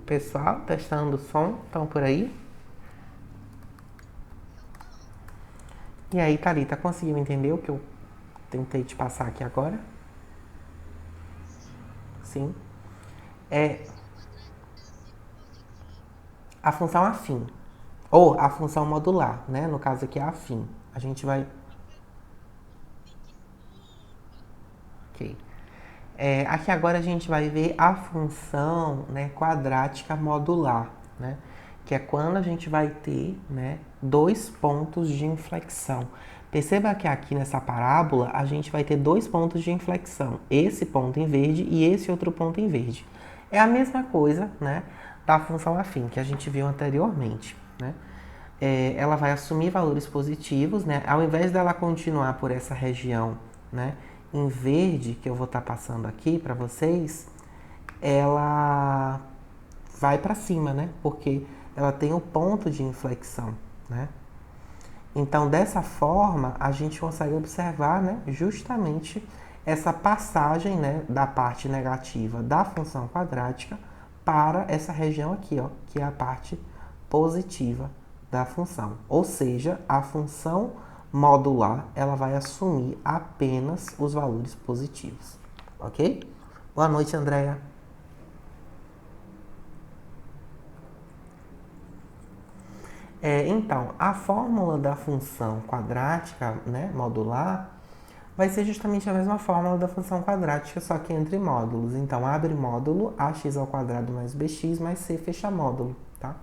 Pessoal, testando o som, estão por aí? E aí, Thalita, conseguiu entender o que eu tentei te passar aqui agora? Sim. É a função afim, ou a função modular, né? No caso aqui é afim. A gente vai... Ok. Aqui agora a gente vai ver a função, né, quadrática modular, né? Que é quando a gente vai ter, né, dois pontos de inflexão. Perceba que aqui nessa parábola a gente vai ter dois pontos de inflexão. Esse ponto em verde e esse outro ponto em verde. É a mesma coisa, né, da função afim que a gente viu anteriormente, né? Ela vai assumir valores positivos, né? Ao invés dela continuar por essa região, né, em verde, que eu vou estar passando aqui para vocês, ela vai para cima, né? Porque ela tem o ponto de inflexão, né? Então, dessa forma, a gente consegue observar, né, justamente essa passagem, né, da parte negativa da função quadrática para essa região aqui, ó, que é a parte positiva da função. Ou seja, a função modular, ela vai assumir apenas os valores positivos, ok? Boa noite, Andréia. Então, a fórmula da função quadrática, né, modular, vai ser justamente a mesma fórmula da função quadrática, só que entre módulos. Então, abre módulo, ax ao quadrado mais bx mais c fecha módulo, tá?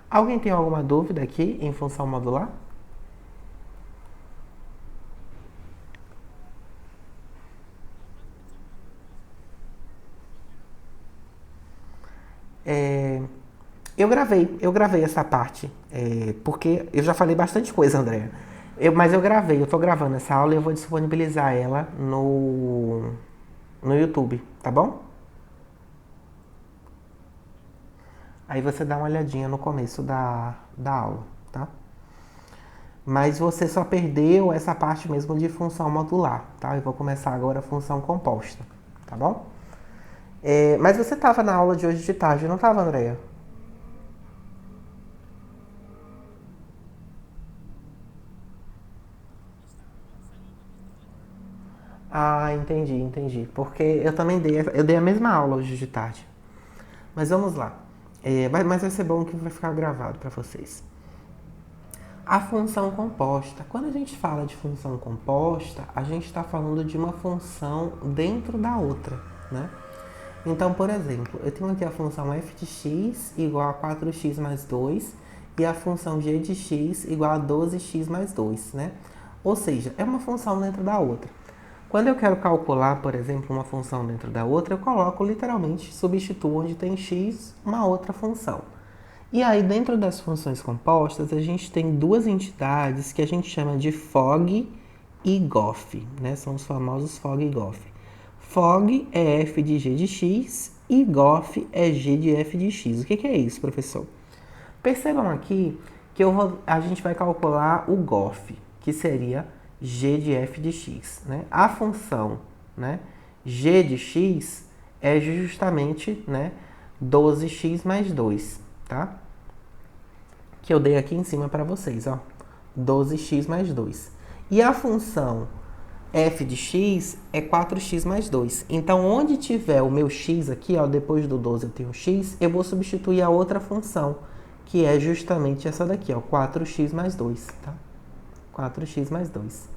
Alguém tem alguma dúvida aqui em função modular? É, eu gravei essa parte, porque eu já falei bastante coisa, Andréa. Mas eu tô gravando essa aula e eu vou disponibilizar ela no YouTube, tá bom? Aí você dá uma olhadinha no começo da aula, tá? Mas você só perdeu essa parte mesmo de função modular, tá? Eu vou começar agora a função composta, tá bom? Mas você estava na aula de hoje de tarde, não estava, Andréia? Ah, entendi, entendi. Porque eu também eu dei a mesma aula hoje de tarde. Mas vamos lá. Mas vai ser bom que vai ficar gravado para vocês. A função composta. Quando a gente fala de função composta, a gente está falando de uma função dentro da outra, né? Então, por exemplo, eu tenho aqui a função f de x igual a 4x mais 2 e a função g de x igual a 12x mais 2, né? Ou seja, é uma função dentro da outra. Quando eu quero calcular, por exemplo, uma função dentro da outra, eu coloco literalmente, substituo onde tem x uma outra função. E aí, dentro das funções compostas, a gente tem duas entidades que a gente chama de Fog e Goff, né? São os famosos Fog e Goff. Fog é f de g de x e Goff é g de f de x. O que é isso, professor? Percebam aqui que a gente vai calcular o Goff, que seria g de f de x, né? A função, né, g de x é justamente, né, 12x mais 2, tá? Que eu dei aqui em cima para vocês, ó. 12x mais 2. E a função f de x é 4x mais 2. Então, onde tiver o meu x aqui, ó, depois do 12 eu tenho x, eu vou substituir a outra função, que é justamente essa daqui, ó, 4x mais 2, tá? 4x mais 2.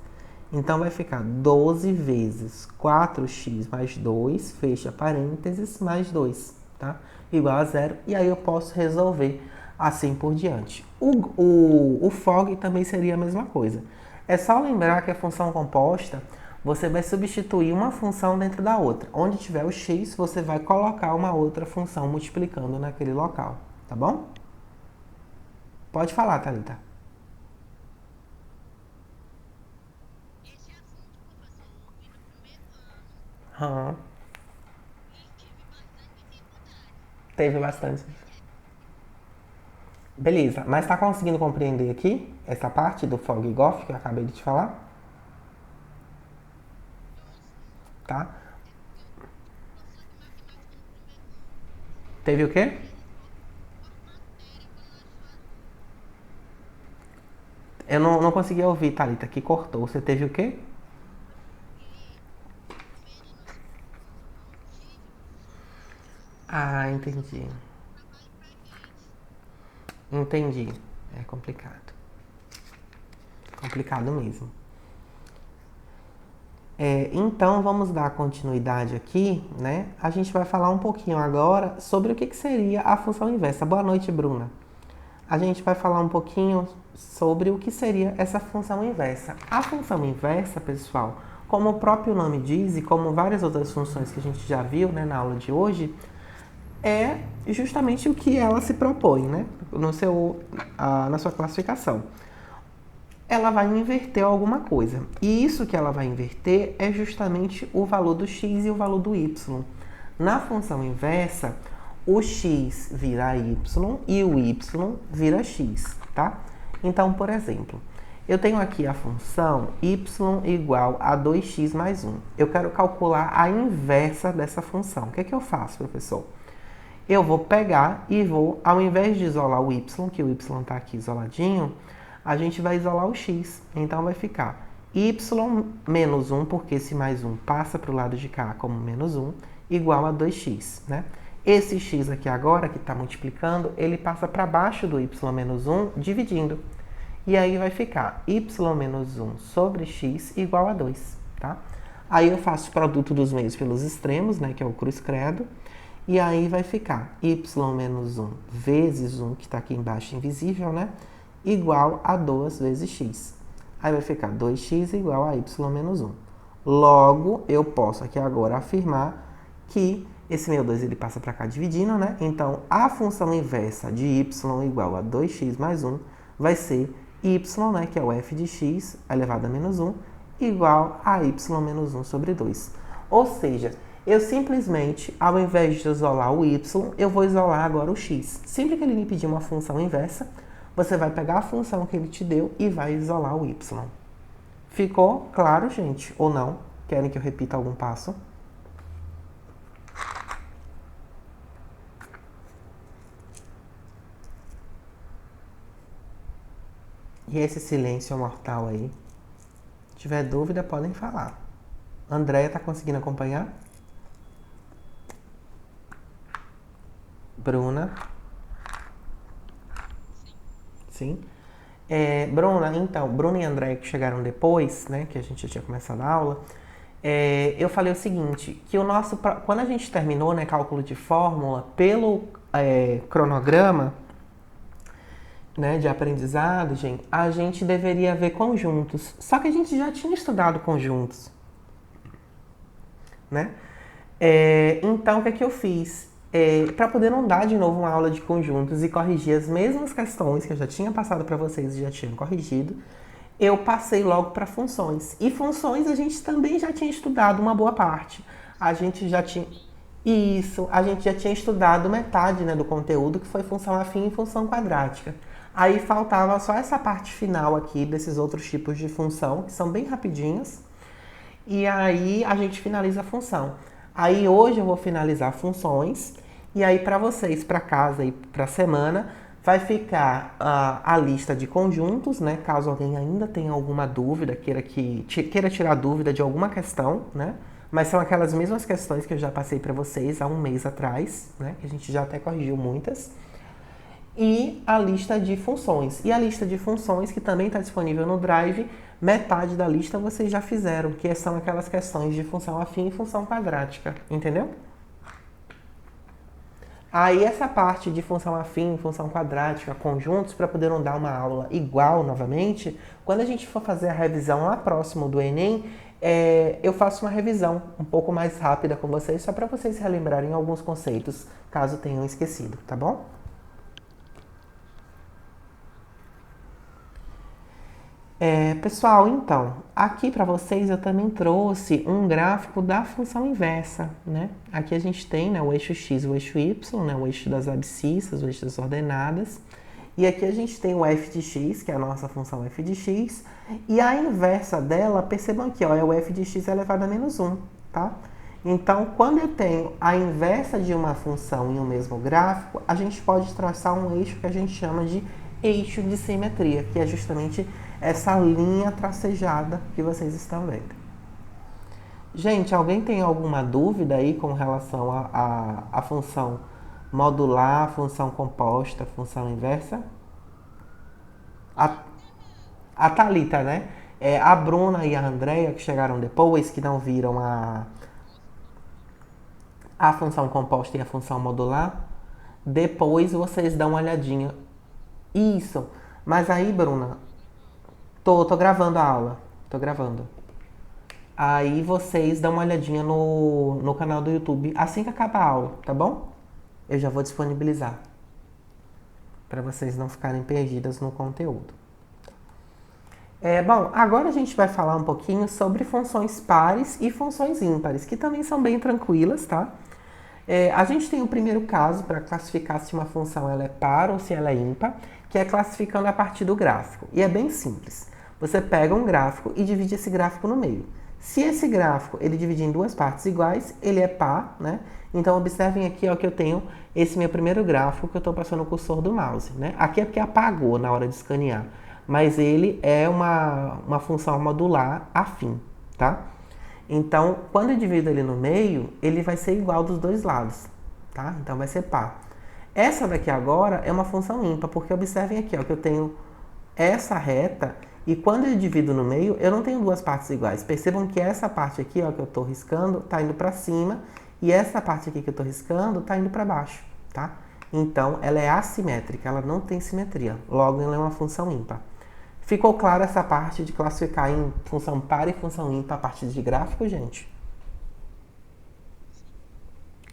Então, vai ficar 12 vezes 4x mais 2, fecha parênteses, mais 2, tá? Igual a zero. E aí eu posso resolver assim por diante. O FOG também seria a mesma coisa. É só lembrar que a função composta, você vai substituir uma função dentro da outra. Onde tiver o x, você vai colocar uma outra função multiplicando naquele local, tá bom? Pode falar, Thalita. Aham. Teve bastante. Beleza, mas tá conseguindo compreender aqui essa parte do Fog Goff que eu acabei de te falar? Tá? Teve o quê? Eu não consegui ouvir, Thalita, que cortou. Você teve o quê? Ah, entendi. Entendi. É complicado. Complicado mesmo. Então, vamos dar continuidade aqui, né? A gente vai falar um pouquinho agora sobre o que seria a função inversa. Boa noite, Bruna. A gente vai falar um pouquinho sobre o que seria essa função inversa. A função inversa, pessoal, como o próprio nome diz e como várias outras funções que a gente já viu, né, na aula de hoje, é justamente o que ela se propõe, né, na sua classificação. Ela vai inverter alguma coisa. E isso que ela vai inverter é justamente o valor do x e o valor do y. Na função inversa, o x vira y e o y vira x, tá? Então, por exemplo, eu tenho aqui a função y igual a 2x mais 1. Eu quero calcular a inversa dessa função. O que é que eu faço, professor? Eu vou pegar e vou, ao invés de isolar o y, que o y está aqui isoladinho, a gente vai isolar o x. Então, vai ficar y menos 1, porque esse mais 1 passa para o lado de cá como menos 1, igual a 2x, né? Esse x aqui agora, que está multiplicando, ele passa para baixo do y menos 1, dividindo. E aí vai ficar y menos 1 sobre x igual a 2, tá? Aí eu faço o produto dos meios pelos extremos, né, que é o cruz credo. E aí vai ficar y menos 1 vezes 1, que está aqui embaixo invisível, né? Igual a 2 vezes x. Aí vai ficar 2x igual a y menos 1. Logo, eu posso aqui agora afirmar que esse meu 2 ele passa para cá dividindo, né? Então, a função inversa de y igual a 2x mais 1 vai ser y, né, que é o f de x elevado a menos 1, igual a y menos 1 sobre 2. Ou seja, eu simplesmente, ao invés de isolar o y, eu vou isolar agora o x. Sempre que ele me pedir uma função inversa, você vai pegar a função que ele te deu e vai isolar o y. Ficou claro, gente? Ou não? Querem que eu repita algum passo? E esse silêncio mortal aí? Se tiver dúvida, podem falar. Andréia tá conseguindo acompanhar? Bruna? Sim. Bruna, então, Bruna e Andréia que chegaram depois, né, que a gente já tinha começado a aula, eu falei o seguinte, que quando a gente terminou, né, cálculo de fórmula, pelo cronograma, né, de aprendizado, gente, a gente deveria ver conjuntos. Só que a gente já tinha estudado conjuntos, né? Então, o que é que eu fiz? Para poder não dar de novo uma aula de conjuntos e corrigir as mesmas questões que eu já tinha passado para vocês e já tinham corrigido, eu passei logo para funções. E funções a gente também já tinha estudado uma boa parte. A gente já tinha... Isso, a gente já tinha estudado metade, né, do conteúdo, que foi função afim e função quadrática. Aí faltava só essa parte final aqui desses outros tipos de função, que são bem rapidinhos. E aí a gente finaliza a função. Aí hoje eu vou finalizar funções. E aí para vocês, para casa e para semana, vai ficar a lista de conjuntos, né? Caso alguém ainda tenha alguma dúvida, queira tirar dúvida de alguma questão, né? Mas são aquelas mesmas questões que eu já passei para vocês há um mês atrás, né? Que a gente já até corrigiu muitas. E a lista de funções. E a lista de funções, que também está disponível no Drive, metade da lista vocês já fizeram, que são aquelas questões de função afim e função quadrática, entendeu? Aí essa parte de função afim, função quadrática, conjuntos, para poder não dar uma aula igual novamente, quando a gente for fazer a revisão lá próximo do Enem, eu faço uma revisão um pouco mais rápida com vocês, só para vocês relembrarem alguns conceitos, caso tenham esquecido, tá bom? Pessoal, então, aqui para vocês eu também trouxe um gráfico da função inversa, né? Aqui a gente tem, né, o eixo x e o eixo y, né, o eixo das abscissas, o eixo das ordenadas. E aqui a gente tem o f de x, que é a nossa função f de x. E a inversa dela, percebam aqui, ó, é o f de x elevado a menos 1, tá? Então, quando eu tenho a inversa de uma função em um mesmo gráfico, a gente pode traçar um eixo que a gente chama de eixo de simetria, que é justamente essa linha tracejada que vocês estão vendo. Gente, alguém tem alguma dúvida aí com relação à função modular, função composta, função inversa? A, a Thalita, né? A Bruna e a Andrea, que chegaram depois, que não viram a função composta e a função modular, depois vocês dão uma olhadinha. Isso. Mas aí, Bruna, tô gravando a aula. Tô gravando. Aí vocês dão uma olhadinha no canal do YouTube assim que acabar a aula, tá bom? Eu já vou disponibilizar. Para vocês não ficarem perdidas no conteúdo. Bom, agora a gente vai falar um pouquinho sobre funções pares e funções ímpares, que também são bem tranquilas, tá? A gente tem o primeiro caso para classificar se uma função ela é par ou se ela é ímpar, que é classificando a partir do gráfico. E é bem simples. Você pega um gráfico e divide esse gráfico no meio. Se esse gráfico ele dividir em duas partes iguais, ele é par, né? Então observem aqui ó, que eu tenho esse meu primeiro gráfico que eu estou passando o cursor do mouse, né? Aqui é porque apagou na hora de escanear, mas ele é uma função modular afim, tá? Então, quando eu divido ele no meio, ele vai ser igual dos dois lados, tá? Então vai ser par. Essa daqui agora é uma função ímpar, porque observem aqui ó, que eu tenho essa reta e quando eu divido no meio, eu não tenho duas partes iguais. Percebam que essa parte aqui ó, que eu estou riscando está indo para cima e essa parte aqui que eu estou riscando está indo para baixo, tá? Então, ela é assimétrica, ela não tem simetria. Logo, ela é uma função ímpar. Ficou clara essa parte de classificar em função par e função ímpar a partir de gráfico, gente?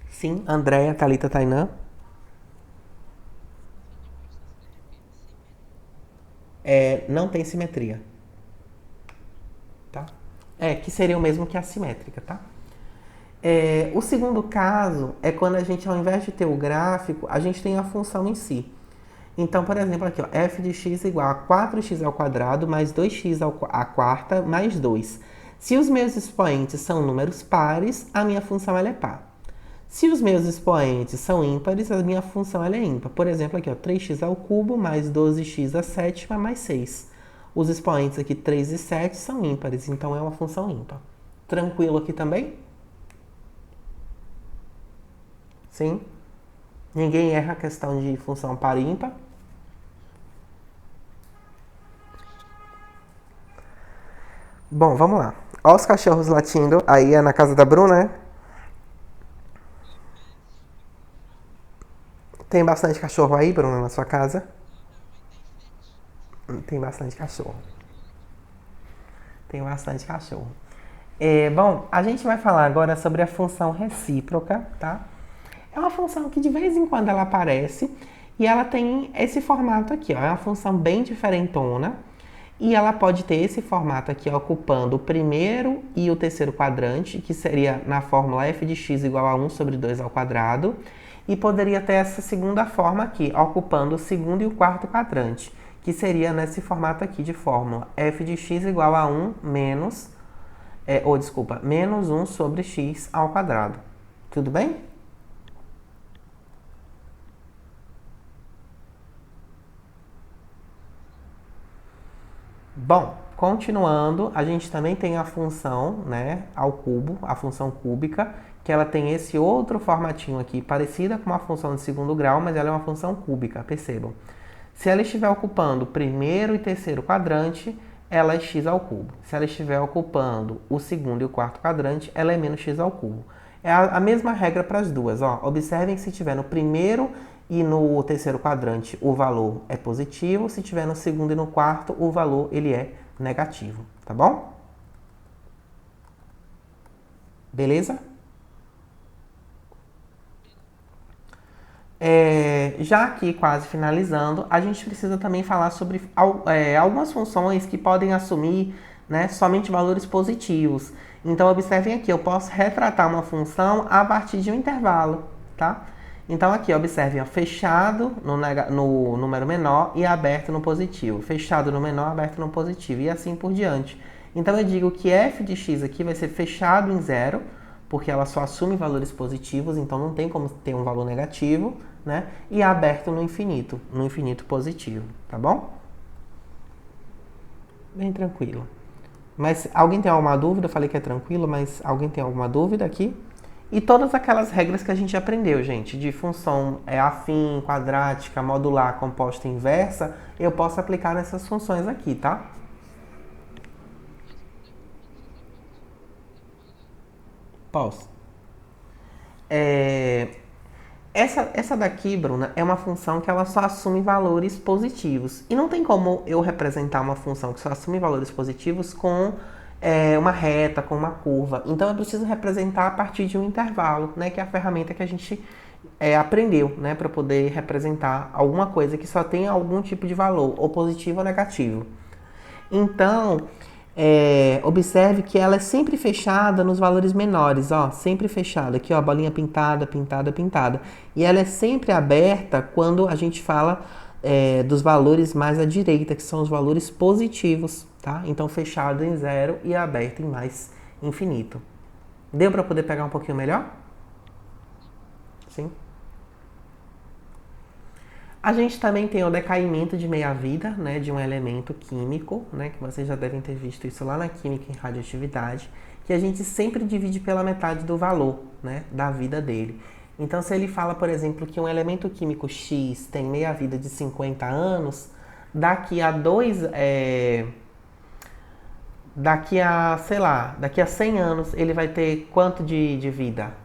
Sim, Andréia, Thalita, Tainã? Não tem simetria. Tá? Que seria o mesmo que assimétrica, tá? O segundo caso é quando a gente, ao invés de ter o gráfico, a gente tem a função em si. Então, por exemplo, aqui, ó, f de x igual a 4x ao quadrado mais 2x à quarta mais 2. Se os meus expoentes são números pares, a minha função ela é par. Se os meus expoentes são ímpares, a minha função ela é ímpar. Por exemplo, aqui, ó, 3x ao cubo mais 12x à sétima mais 6. Os expoentes aqui 3 e 7 são ímpares, então é uma função ímpar. Tranquilo aqui também? Sim? Ninguém erra a questão de função par e ímpar? Bom, vamos lá. Olha os cachorros latindo. Aí é na casa da Bruna, né? Tem bastante cachorro aí, Bruna, na sua casa? Tem bastante cachorro. Tem bastante cachorro. Bom, a gente vai falar agora sobre a função recíproca, tá? É uma função que de vez em quando ela aparece e ela tem esse formato aqui, ó. É uma função bem diferentona e ela pode ter esse formato aqui ocupando o primeiro e o terceiro quadrante, que seria na fórmula f de x igual a 1 sobre 2 ao quadrado, e poderia ter essa segunda forma aqui, ocupando o segundo e o quarto quadrante, que seria nesse formato aqui de fórmula f de x igual a 1 menos, menos 1 sobre x ao quadrado. Tudo bem? Bom, continuando, a gente também tem a função, né, ao cubo, a função cúbica, que ela tem esse outro formatinho aqui, parecida com uma função de segundo grau, mas ela é uma função cúbica, percebam. Se ela estiver ocupando o primeiro e terceiro quadrante, ela é x ao cubo. Se ela estiver ocupando o segundo e o quarto quadrante, ela é menos x ao cubo. É a mesma regra para as duas, ó. Observem que se tiver no primeiro e no terceiro quadrante o valor é positivo, se tiver no segundo e no quarto o valor ele é negativo, tá bom? Beleza? Já aqui quase finalizando, a gente precisa também falar sobre algumas funções que podem assumir, né, somente valores positivos. Então observem aqui, eu posso retratar uma função a partir de um intervalo, tá? Então aqui, observem, ó, fechado no número menor e aberto no positivo. Fechado no menor, aberto no positivo e assim por diante. Então eu digo que f de x aqui vai ser fechado em zero, porque ela só assume valores positivos, então não tem como ter um valor negativo, né? E é aberto no infinito positivo, tá bom? Bem tranquilo. Mas alguém tem alguma dúvida? Eu falei que é tranquilo, mas alguém tem alguma dúvida aqui? E todas aquelas regras que a gente aprendeu, gente, de função afim, quadrática, modular, composta e inversa, eu posso aplicar nessas funções aqui, tá? Posso. Essa daqui, Bruna, é uma função que ela só assume valores positivos. E não tem como eu representar uma função que só assume valores positivos com uma reta, com uma curva. Então eu preciso representar a partir de um intervalo, né? Que é a ferramenta que a gente aprendeu, né? Para poder representar alguma coisa que só tem algum tipo de valor, ou positivo ou negativo. Então, observe que ela é sempre fechada nos valores menores, ó, sempre fechada. Aqui, ó, bolinha pintada, pintada, pintada. E ela é sempre aberta quando a gente fala dos valores mais à direita, que são os valores positivos, tá? Então, fechado em zero e aberto em mais infinito. Deu para poder pegar um pouquinho melhor? Sim. A gente também tem o decaimento de meia-vida, né, de um elemento químico, né, que vocês já devem ter visto isso lá na química em radioatividade, que a gente sempre divide pela metade do valor, né, da vida dele. Então, se ele fala, por exemplo, que um elemento químico X tem meia-vida de 50 anos, daqui a daqui a 100 anos, ele vai ter quanto de vida?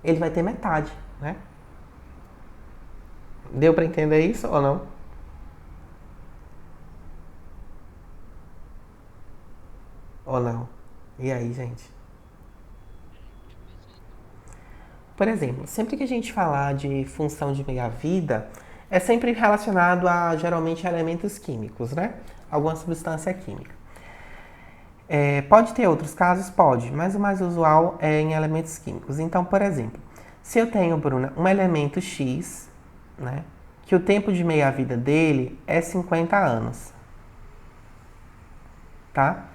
Ele vai ter metade, né? Deu para entender isso ou não? Ou não? E aí, gente? Por exemplo, sempre que a gente falar de função de meia-vida, é sempre relacionado a, geralmente, elementos químicos, né? Alguma substância química. Pode ter outros casos? Pode, mas o mais usual é em elementos químicos. Então, por exemplo, se eu tenho, Bruna, um elemento X, né, que o tempo de meia-vida dele é 50 anos, tá?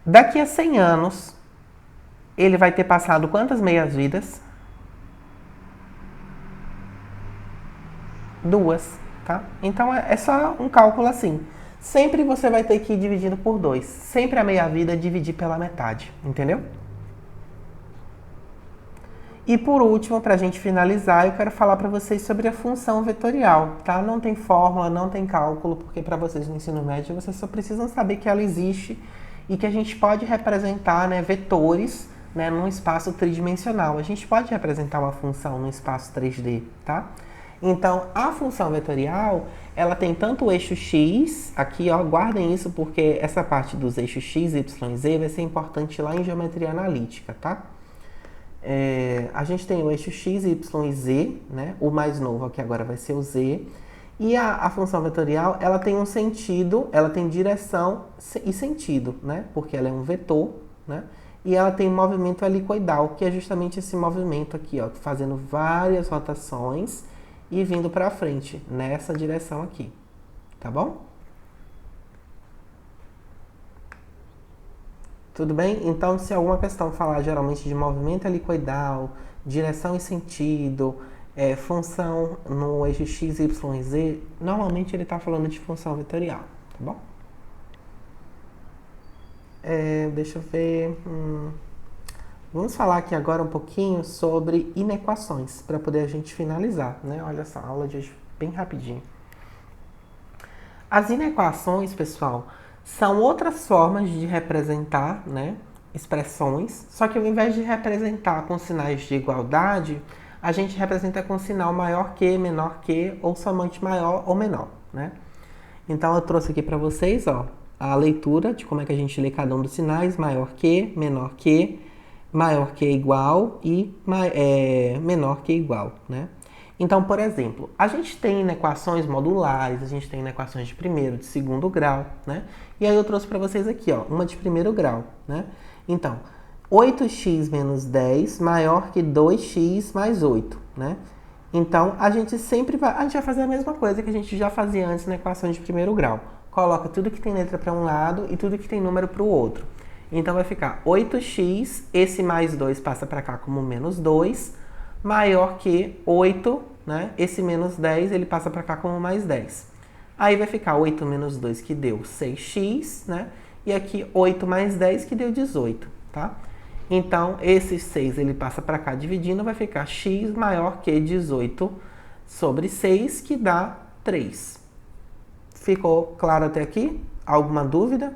Daqui a 100 anos, ele vai ter passado quantas meias-vidas? 2, tá? Então é só um cálculo assim. Sempre você vai ter que ir dividindo por 2. Sempre a meia-vida dividir pela metade, entendeu? E por último, para a gente finalizar, eu quero falar para vocês sobre a função vetorial, tá? Não tem fórmula, não tem cálculo, porque para vocês no ensino médio vocês só precisam saber que ela existe e que a gente pode representar, né, vetores, né, num espaço tridimensional. A gente pode representar uma função num espaço 3D, tá? Então, a função vetorial, ela tem tanto o eixo x, aqui, ó, guardem isso porque essa parte dos eixos x, y e z vai ser importante lá em geometria analítica, tá? A gente tem o eixo x, y e z, né? O mais novo aqui agora vai ser o z. E a função vetorial, ela tem um sentido, ela tem direção e sentido, né? Porque ela é um vetor, né? E ela tem movimento helicoidal, que é justamente esse movimento aqui, ó, fazendo várias rotações e vindo para frente, nessa direção aqui, tá bom? Tudo bem? Então, se alguma questão falar geralmente de movimento helicoidal, direção e sentido, função no eixo x, y e z, normalmente ele está falando de função vetorial, tá bom? Deixa eu ver... Vamos falar aqui agora um pouquinho sobre inequações, para poder a gente finalizar, né? Olha só, a aula de hoje bem rapidinho. As inequações, pessoal, são outras formas de representar, né, expressões, só que ao invés de representar com sinais de igualdade, a gente representa com sinal maior que, menor que, ou somente maior ou menor, né? Então eu trouxe aqui para vocês, ó, a leitura de como é que a gente lê cada um dos sinais, maior que, menor que igual e menor que igual, né? Então, por exemplo, a gente tem inequações modulares, a gente tem inequações de primeiro, de segundo grau, né? E aí eu trouxe para vocês aqui, ó, uma de primeiro grau, né? Então, 8x menos 10 maior que 2x mais 8, né? Então, a gente vai fazer a mesma coisa que a gente já fazia antes na equação de primeiro grau. coloca tudo que tem letra para um lado e tudo que tem número para o outro. Então vai ficar 8x, esse mais 2 passa para cá como menos 2, maior que 8, né? Esse menos 10 ele passa para cá como mais 10. Aí vai ficar 8 menos 2 que deu 6x, né? E aqui 8 mais 10 que deu 18, tá? Então esse 6 ele passa para cá dividindo, vai ficar x maior que 18 sobre 6, que dá 3. Ficou claro até aqui? Alguma dúvida?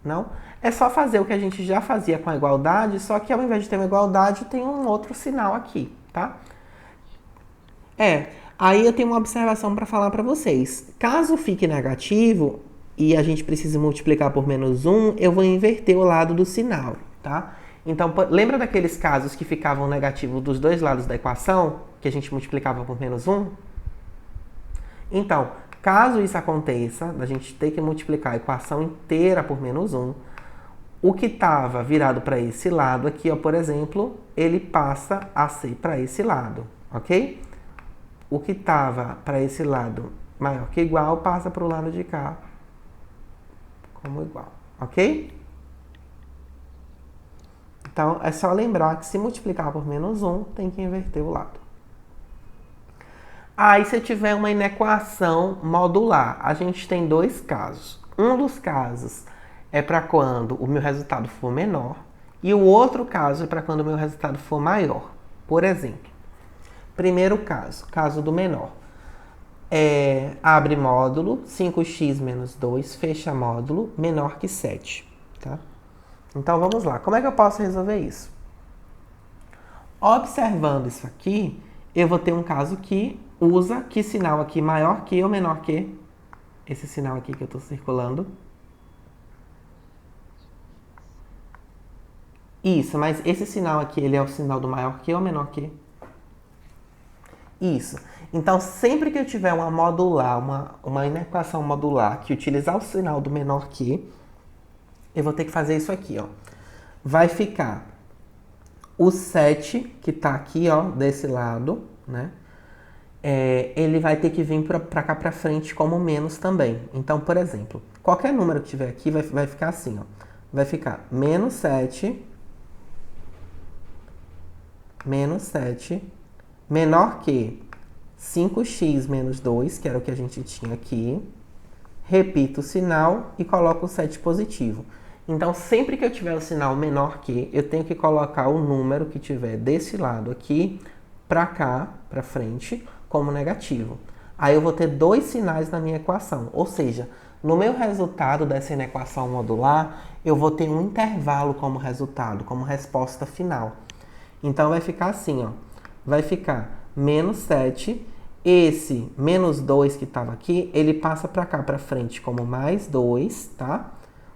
Não? É só fazer o que a gente já fazia com a igualdade, só que ao invés de ter uma igualdade, tem um outro sinal aqui, tá? Aí eu tenho uma observação para falar para vocês. Caso fique negativo e a gente precise multiplicar por menos 1, eu vou inverter o lado do sinal, tá? Então, lembra daqueles casos que ficavam negativos dos dois lados da equação, que a gente multiplicava por menos 1? Então, caso isso aconteça, a gente ter que multiplicar a equação inteira por menos 1, o que estava virado para esse lado aqui, ó, por exemplo, ele passa a ser para esse lado, ok? O que estava para esse lado maior que igual passa para o lado de cá como igual, ok? Então, é só lembrar que se multiplicar por menos 1, tem que inverter o lado. Aí, se eu tiver uma inequação modular, a gente tem dois casos. Um dos casos é para quando o meu resultado for menor e o outro caso é para quando o meu resultado for maior. Por exemplo, primeiro caso, caso do menor. Abre módulo, 5x menos 2, fecha módulo, menor que 7. Tá? Então, vamos lá. Como é que eu posso resolver isso? Observando isso aqui, eu vou ter um caso que usa que sinal aqui maior que ou menor que esse sinal aqui que eu estou circulando. Isso, mas esse sinal aqui, ele é o sinal do maior que ou menor que? Isso. Então, sempre que eu tiver uma modular, uma inequação modular que utilizar o sinal do menor que, eu vou ter que fazer isso aqui, ó. Vai ficar o 7, que está aqui, ó, desse lado, né? Ele vai ter que vir para cá para frente como menos também. Então, por exemplo, qualquer número que tiver aqui vai ficar assim, ó. Vai ficar menos 7, menor que 5x menos 2, que era o que a gente tinha aqui. Repito o sinal e coloco o 7 positivo. Então, sempre que eu tiver o sinal menor que, eu tenho que colocar o número que tiver desse lado aqui para cá, para frente, como negativo. Aí eu vou ter dois sinais na minha equação. Ou seja, no meu resultado dessa inequação modular, eu vou ter um intervalo como resultado, como resposta final. Então, vai ficar assim, ó. Vai ficar menos 7. Esse menos 2 que estava aqui, ele passa para cá, para frente, como mais 2, tá?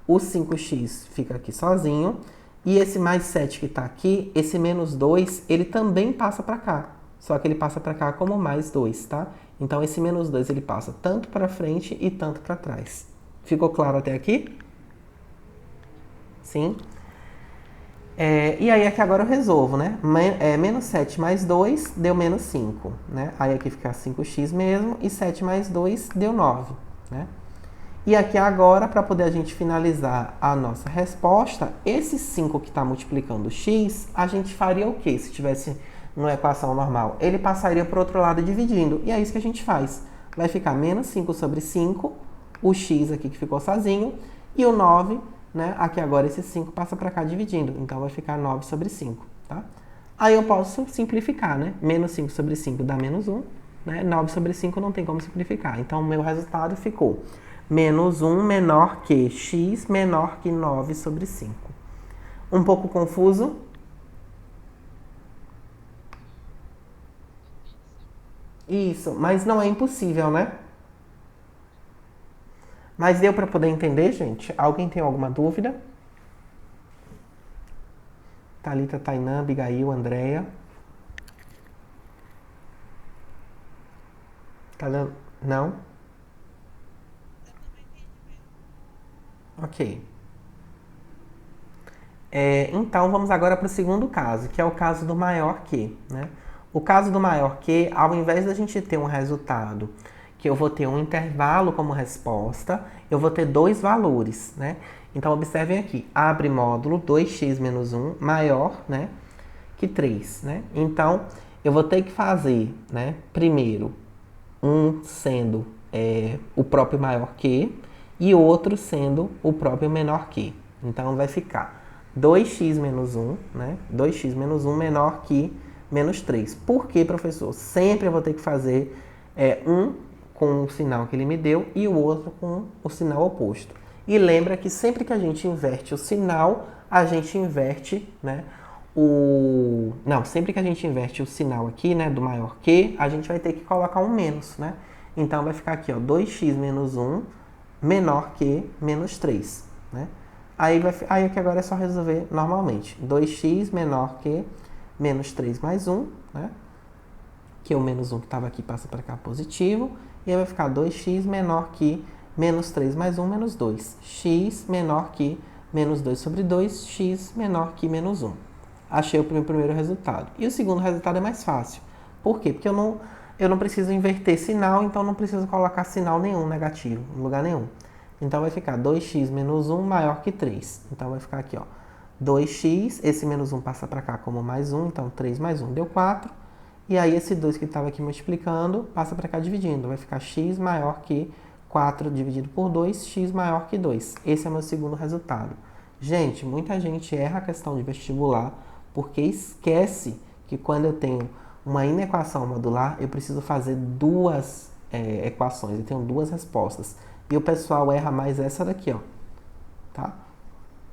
O 5x fica aqui sozinho. E esse mais 7 que está aqui, esse menos 2, ele também passa para cá. Só que ele passa para cá como mais 2, tá? Então, esse menos 2, ele passa tanto para frente e tanto para trás. Ficou claro até aqui? Sim? E aí, aqui agora eu resolvo, né? Menos 7 mais 2 deu menos 5, né? Aí aqui fica 5x mesmo, e 7 mais 2 deu 9, né? E aqui agora, para poder a gente finalizar a nossa resposta, esse 5 que está multiplicando x, a gente faria o quê? Se tivesse numa equação normal, ele passaria para o outro lado dividindo, e é isso que a gente faz. Vai ficar menos 5 sobre 5, o x aqui que ficou sozinho, e o 9, né? Aqui agora esse 5 passa para cá dividindo, então vai ficar 9 sobre 5, tá? Aí eu posso simplificar, né? Menos 5 sobre 5 dá menos 1, né? 9 sobre 5 não tem como simplificar, então o meu resultado ficou menos 1 menor que x menor que 9 sobre 5. Um pouco confuso? Isso, mas não é impossível, né? Mas deu para poder entender, gente? Alguém tem alguma dúvida? Thalita, Tainã, Abigail, Andréia. Tá dando? Não? Ok. Então, vamos agora para o segundo caso, que é o caso do maior que, né? O caso do maior que, ao invés da gente ter um resultado que eu vou ter um intervalo como resposta, eu vou ter dois valores, né? Então, observem aqui, abre módulo 2x menos 1 maior, né, que 3, né? Então, eu vou ter que fazer, né, primeiro, um sendo o próprio maior que e outro sendo o próprio menor que. Então, vai ficar 2x menos 1, né? 2x menos 1 menor que menos 3. Por que, professor? Sempre eu vou ter que fazer um com o sinal que ele me deu e o outro com o sinal oposto. E lembra que sempre que a gente inverte o sinal, a gente inverte, né, Não, sempre que a gente inverte o sinal aqui, né, do maior que, a gente vai ter que colocar um menos, né? Então, vai ficar aqui, ó, 2x menos 1 menor que menos 3, né? Aí aqui agora é só resolver normalmente. 2x menor que menos 3 mais 1, né? Que o menos 1 que estava aqui passa para cá positivo. E aí vai ficar 2x menor que menos 3 mais 1, menos 2. X menor que menos 2 sobre 2, x menor que menos 1. Achei o primeiro resultado. E o segundo resultado é mais fácil. Por quê? Porque eu não preciso inverter sinal, então não preciso colocar sinal nenhum negativo, em lugar nenhum. Então vai ficar 2x menos 1 maior que 3. Então vai ficar aqui, ó, 2x, esse menos 1 passa para cá como mais 1, então 3 mais 1 deu 4. E aí esse 2 que estava aqui multiplicando, passa para cá dividindo. Vai ficar x maior que 4 dividido por 2, x maior que 2. Esse é o meu segundo resultado. Gente, muita gente erra a questão de vestibular porque esquece que quando eu tenho uma inequação modular, eu preciso fazer duas equações, eu tenho duas respostas. E o pessoal erra mais essa daqui, ó, tá?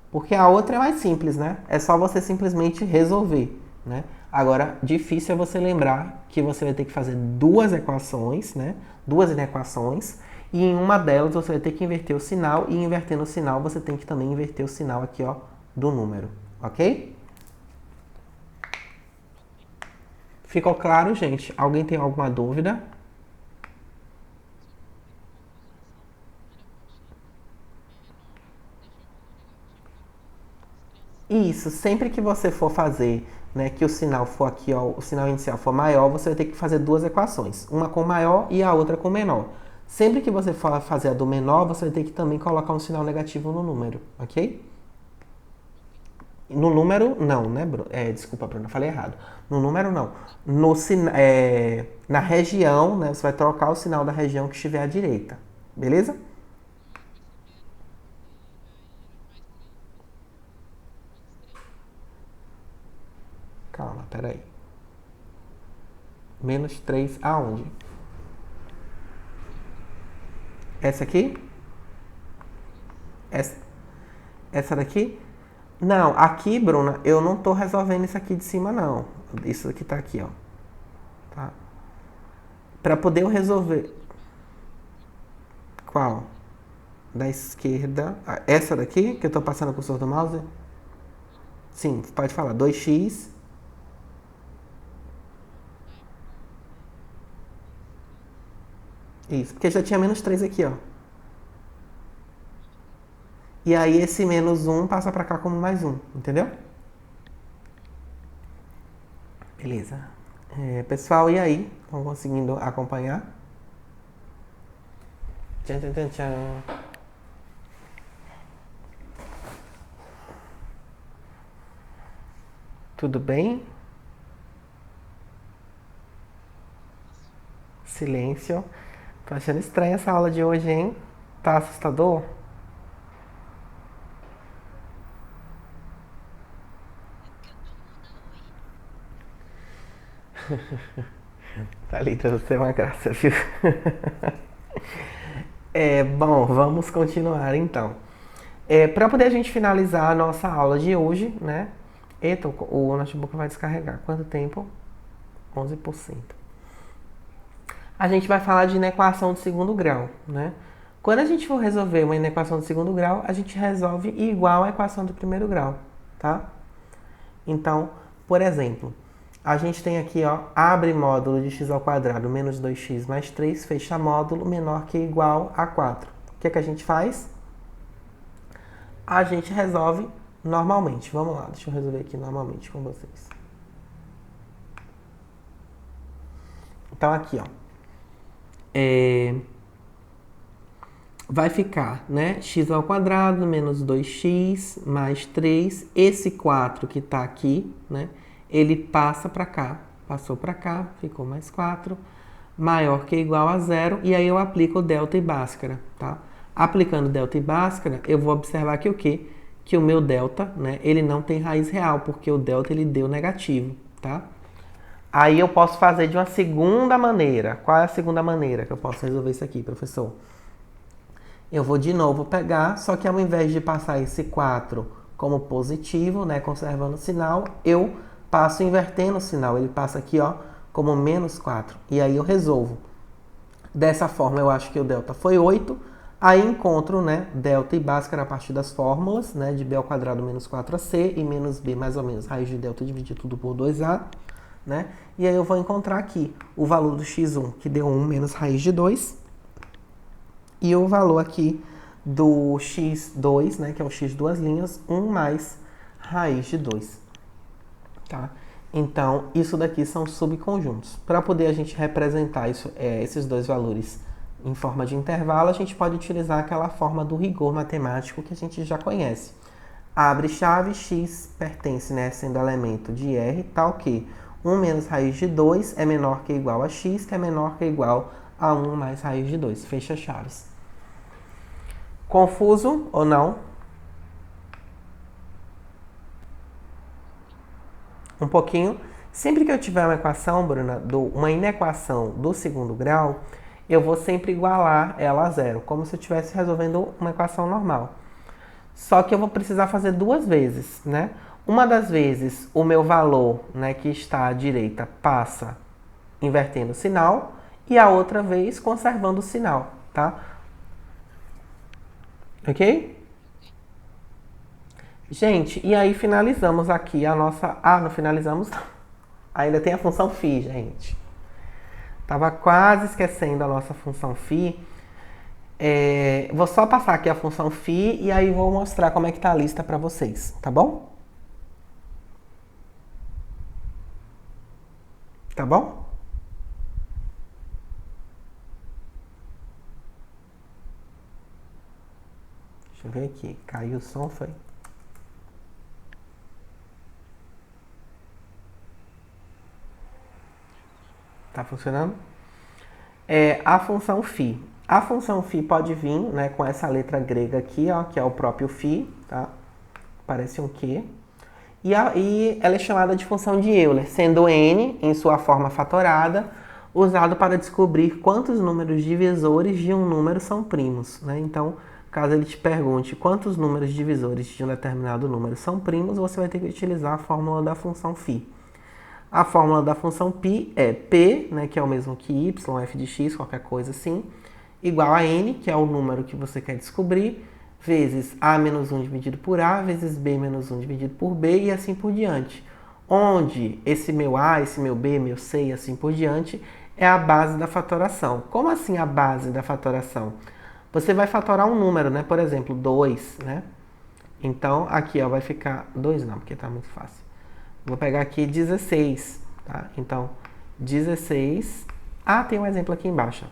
Porque a outra é mais simples, né? É só você simplesmente resolver, né? Agora, difícil é você lembrar que você vai ter que fazer duas equações, né? Duas inequações. E em uma delas você vai ter que inverter o sinal. E invertendo o sinal, você tem que também inverter o sinal aqui, ó, do número. Ok? Ficou claro, gente? Alguém tem alguma dúvida? Isso, sempre que você for fazer, né, que o sinal for aqui, ó, o sinal inicial for maior, você vai ter que fazer duas equações, uma com maior e a outra com menor. Sempre que você for fazer a do menor, você vai ter que também colocar um sinal negativo no número, ok? No número, não, né, Bruno? Desculpa, Bruno, eu falei errado. No número, não. Na região, né, você vai trocar o sinal da região que estiver à direita, beleza? Calma, peraí. Menos 3 aonde? Essa aqui? Essa, essa daqui? Não, aqui, Bruna, eu não tô resolvendo isso aqui de cima, não. Isso aqui tá aqui, ó. Tá? Pra poder eu resolver... Qual? Da esquerda. Essa daqui, que eu tô passando o cursor do mouse? Sim, pode falar. 2x. Isso, porque já tinha menos 3 aqui, ó. E aí esse menos 1 passa pra cá como mais 1, entendeu? Beleza. Pessoal, e aí? Estão conseguindo acompanhar? Tchan, tchan, tchan, tchan. Tudo bem? Silêncio. Tô achando estranha essa aula de hoje, hein? Tá assustador? Thalita, você é uma graça, viu? Bom, vamos continuar então. Para poder a gente finalizar a nossa aula de hoje, né? Eita, o notebook vai descarregar. Quanto tempo? 11%. A gente vai falar de inequação de segundo grau, né? Quando a gente for resolver uma inequação de segundo grau, a gente resolve igual à equação do primeiro grau, tá? Então, por exemplo, a gente tem aqui, ó, abre módulo de x ao quadrado menos 2x mais 3, fecha módulo menor que ou igual a 4. O que é que a gente faz? A gente resolve normalmente. Vamos lá, deixa eu resolver aqui normalmente com vocês. Então aqui, ó, vai ficar, né, x ao quadrado menos 2x mais 3. Esse 4 que está aqui, né, ele passa para cá, passou para cá, ficou mais 4, maior que ou igual a 0, e aí eu aplico o delta e Bhaskara, tá? Aplicando delta e Bhaskara, eu vou observar que o quê? Que o meu delta, né, ele não tem raiz real, porque o delta ele deu negativo, tá? Aí eu posso fazer de uma segunda maneira. Qual é a segunda maneira que eu posso resolver isso aqui, professor? Eu vou de novo pegar, só que ao invés de passar esse 4 como positivo, né, conservando o sinal, eu passo invertendo o sinal. Ele passa aqui, ó, como menos 4. E aí eu resolvo. Dessa forma, eu acho que o delta foi 8. Aí encontro, né, delta e Bhaskara a partir das fórmulas, né, de b ao quadrado menos 4ac e menos b mais ou menos raiz de delta dividir tudo por 2a. Né? E aí eu vou encontrar aqui o valor do x1, que deu 1 menos raiz de 2. E o valor aqui do x2, né, que é o x duas linhas, 1 mais raiz de 2. Tá? Então, isso daqui são subconjuntos. Para poder a gente representar isso, esses dois valores em forma de intervalo, a gente pode utilizar aquela forma do rigor matemático que a gente já conhece. Abre chave, x pertence, né, sendo elemento de R, tal que 1 menos raiz de 2 é menor que ou igual a x, que é menor que ou igual a 1 mais raiz de 2. Fecha chaves. Confuso ou não? Um pouquinho. Sempre que eu tiver uma equação, Bruna, uma inequação do segundo grau, eu vou sempre igualar ela a zero, como se eu estivesse resolvendo uma equação normal. Só que eu vou precisar fazer duas vezes, né? Uma das vezes, o meu valor, né, que está à direita passa invertendo o sinal, e a outra vez conservando o sinal, tá? Ok? Gente, e aí finalizamos aqui a nossa... Ah, não finalizamos não. Ainda tem a função φ, gente. Tava quase esquecendo a nossa função φ. Vou só passar aqui a função φ e aí vou mostrar como é que tá a lista para vocês, tá bom? Tá bom? Deixa eu ver aqui. Caiu o som, foi? Tá funcionando? A função φ. A função φ pode vir, né, com essa letra grega aqui, ó, que é o próprio φ, tá? Parece um Q. E ela é chamada de função de Euler, sendo n, em sua forma fatorada, usado para descobrir quantos números divisores de um número são primos, né? Então, caso ele te pergunte quantos números divisores de um determinado número são primos, você vai ter que utilizar a fórmula da função φ. A fórmula da função π é p, né, que é o mesmo que y, f de x, qualquer coisa assim, igual a n, que é o número que você quer descobrir, vezes a menos 1 dividido por a, vezes b menos 1 dividido por b, e assim por diante. Onde esse meu a, esse meu b, meu c e assim por diante é a base da fatoração. Como assim a base da fatoração? Você vai fatorar um número, né? Por exemplo, 2, né? Então, aqui ó, vai ficar... 2 não, porque tá muito fácil. Vou pegar aqui 16, tá? Então, 16... Ah, tem um exemplo aqui embaixo.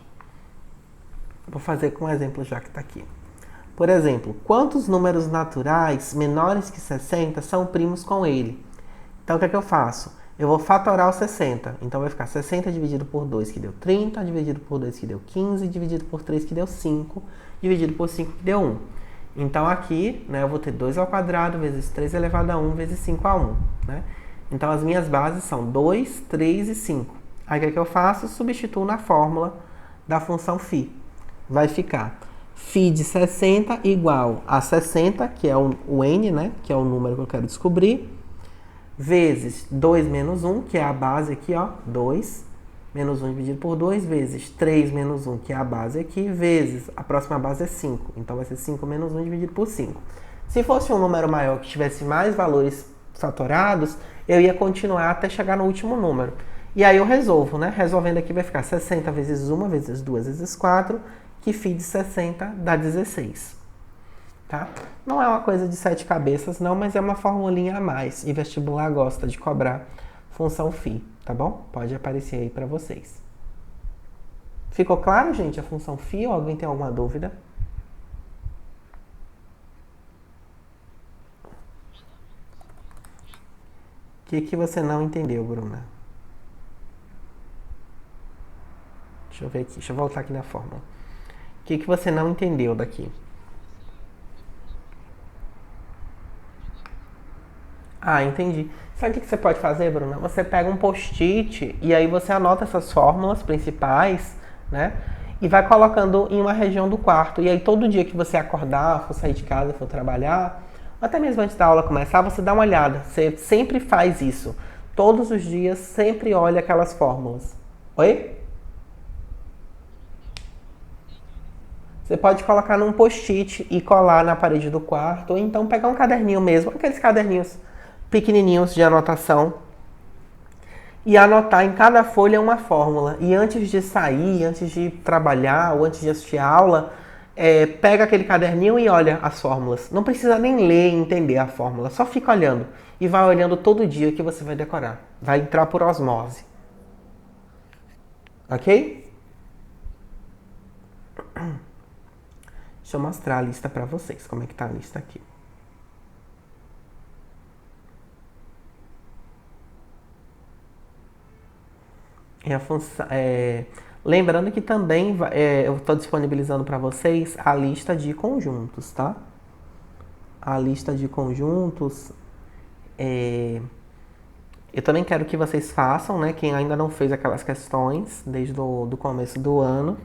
Vou fazer com um exemplo já que tá aqui. Por exemplo, quantos números naturais menores que 60 são primos com ele? Então, o que é que eu faço? Eu vou fatorar o 60. Então, vai ficar 60 dividido por 2, que deu 30, dividido por 2, que deu 15, dividido por 3, que deu 5, dividido por 5, que deu 1. Então, aqui, né, eu vou ter 2 ao quadrado vezes 3 elevado a 1 vezes 5 a 1. Né? Então, as minhas bases são 2, 3 e 5. Aí, o que é que eu faço? Substituo na fórmula da função φ. Vai ficar φ de 60 igual a 60, que é o n, né, que é o número que eu quero descobrir, vezes 2 menos 1, que é a base aqui, ó, 2, menos 1 dividido por 2, vezes 3 menos 1, que é a base aqui, vezes, a próxima base é 5, então vai ser 5 menos 1 dividido por 5. Se fosse um número maior que tivesse mais valores fatorados, eu ia continuar até chegar no último número. E aí eu resolvo, né? Resolvendo aqui vai ficar 60 vezes 1, vezes 2, vezes 4, que φ de 60 dá 16. Tá? Não é uma coisa de 7 cabeças, não, mas é uma formulinha a mais. E vestibular gosta de cobrar função φ, tá bom? Pode aparecer aí para vocês. Ficou claro, gente, a função φ? Ou alguém tem alguma dúvida? O que você não entendeu, Bruna? Deixa eu ver aqui, deixa eu voltar aqui na fórmula. O que você não entendeu daqui? Ah, entendi. Sabe o que você pode fazer, Bruna? Você pega um post-it e aí você anota essas fórmulas principais, né? E vai colocando em uma região do quarto. E aí todo dia que você acordar, for sair de casa, for trabalhar, ou até mesmo antes da aula começar, você dá uma olhada. Você sempre faz isso. Todos os dias, sempre olha aquelas fórmulas. Oi? Você pode colocar num post-it e colar na parede do quarto, ou então pegar um caderninho mesmo, aqueles caderninhos pequenininhos de anotação, e anotar em cada folha uma fórmula. E antes de sair, antes de trabalhar ou antes de assistir a aula, pega aquele caderninho e olha as fórmulas. Não precisa nem ler e entender a fórmula, só fica olhando. E vai olhando todo dia que você vai decorar. Vai entrar por osmose. Ok? Deixa eu mostrar a lista para vocês, como é que tá a lista aqui. E a função, lembrando que também eu estou disponibilizando para vocês a lista de conjuntos, tá? A lista de conjuntos, eu também quero que vocês façam, né? Quem ainda não fez aquelas questões desde o começo do ano,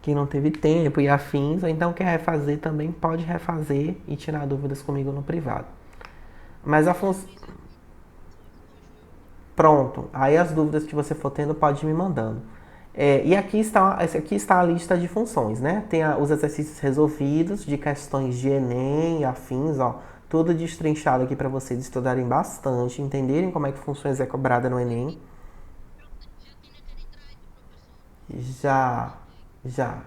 quem não teve tempo e afins, ou então quer refazer também, pode refazer e tirar dúvidas comigo no privado. Mas a função... Pronto, aí as dúvidas que você for tendo pode ir me mandando. E aqui está a lista de funções, né? Tem os exercícios resolvidos de questões de Enem e afins, ó. Tudo destrinchado aqui para vocês estudarem bastante, entenderem como é que funções é cobrada no Enem. Já, já.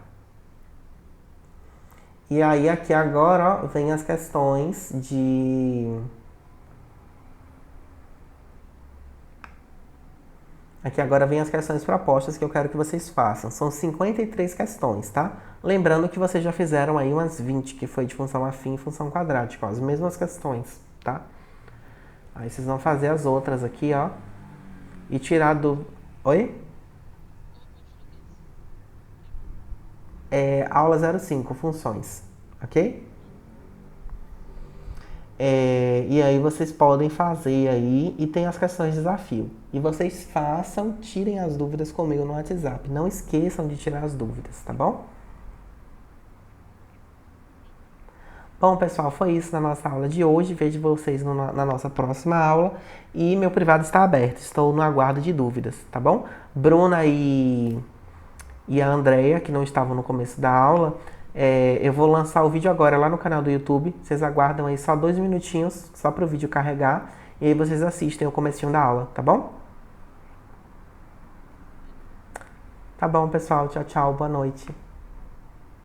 E aí aqui agora, ó, vem as questões de... Aqui agora vem as questões propostas que eu quero que vocês façam. São 53 questões, tá? Lembrando que vocês já fizeram aí umas 20, que foi de função afim e função quadrática, ó, as mesmas questões, tá? Aí vocês vão fazer as outras aqui, ó, e tirar do... Oi? Aula 05, funções, ok? E aí vocês podem fazer aí, e tem as questões de desafio. E vocês façam, tirem as dúvidas comigo no WhatsApp. Não esqueçam de tirar as dúvidas, tá bom? Bom, pessoal, foi isso na nossa aula de hoje. Vejo vocês na nossa próxima aula. E meu privado está aberto. Estou no aguardo de dúvidas, tá bom? Bruna e a Andrea, que não estavam no começo da aula, eu vou lançar o vídeo agora lá no canal do YouTube. Vocês aguardam aí só 2 minutinhos, só para o vídeo carregar. E aí vocês assistem o comecinho da aula, tá bom? Tá bom, pessoal. Tchau, tchau. Boa noite.